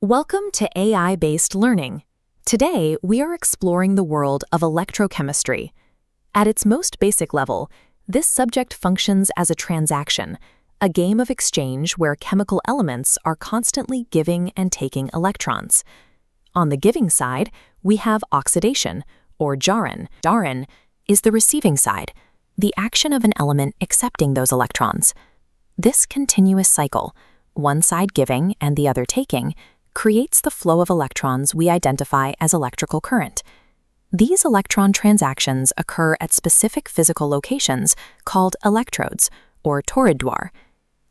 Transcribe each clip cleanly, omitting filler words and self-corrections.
Welcome to AI-based learning. Today, we are exploring the world of electrochemistry. At its most basic level, this subject functions as a transaction, a game of exchange where chemical elements are constantly giving and taking electrons. On the giving side, we have oxidation, or Jahren. Jahren is the receiving side, the action of an element accepting those electrons. This continuous cycle, one side giving and the other taking, creates the flow of electrons we identify as electrical current. These electron transactions occur at specific physical locations called electrodes, or torridoire.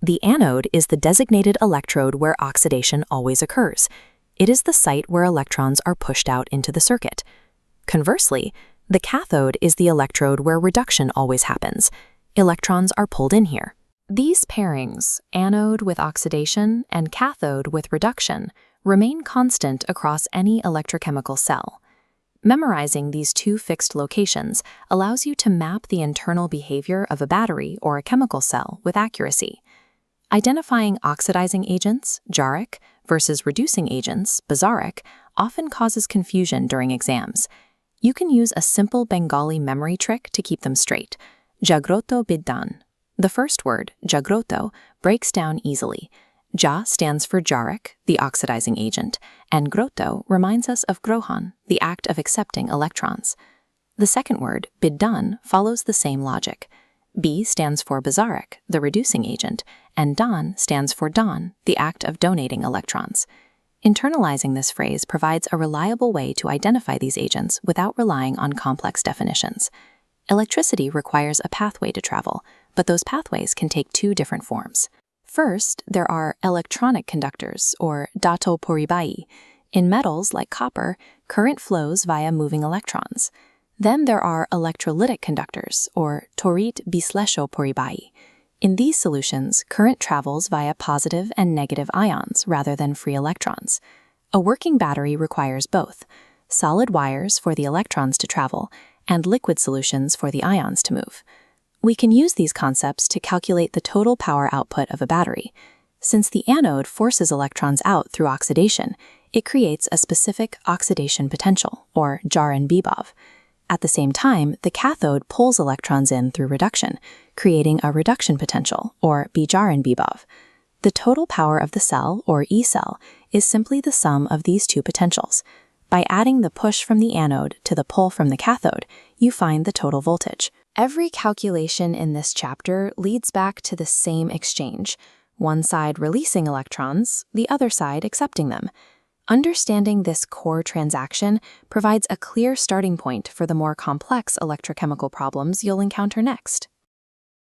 The anode is the designated electrode where oxidation always occurs. It is the site where electrons are pushed out into the circuit. Conversely, the cathode is the electrode where reduction always happens. Electrons are pulled in here. These pairings, anode with oxidation and cathode with reduction, remain constant across any electrochemical cell. Memorizing these two fixed locations allows you to map the internal behavior of a battery or a chemical cell with accuracy. Identifying oxidizing agents, Jarek, versus reducing agents, Bazarek, often causes confusion during exams. You can use a simple Bengali memory trick to keep them straight. Jagroto biddan. The first word, jagroto, breaks down easily. Ja stands for Jarek, the oxidizing agent, and groto reminds us of grohan, the act of accepting electrons. The second word, biddan, follows the same logic. B stands for Bazarek, the reducing agent, and dan stands for dan, the act of donating electrons. Internalizing this phrase provides a reliable way to identify these agents without relying on complex definitions. Electricity requires a pathway to travel, but those pathways can take two different forms. First, there are electronic conductors, or dato poribai. In metals like copper, current flows via moving electrons. Then there are electrolytic conductors, or torit bislesho poribai. In these solutions, current travels via positive and negative ions rather than free electrons. A working battery requires both, solid wires for the electrons to travel, and liquid solutions for the ions to move. We can use these concepts to calculate the total power output of a battery. Since the anode forces electrons out through oxidation, it creates a specific oxidation potential, or Jahren Bibov. At the same time, the cathode pulls electrons in through reduction, creating a reduction potential, or Jahren Bibov. The total power of the cell, or E cell, is simply the sum of these two potentials. By adding the push from the anode to the pull from the cathode, you find the total voltage. Every calculation in this chapter leads back to the same exchange, one side releasing electrons, the other side accepting them. Understanding this core transaction provides a clear starting point for the more complex electrochemical problems you'll encounter next.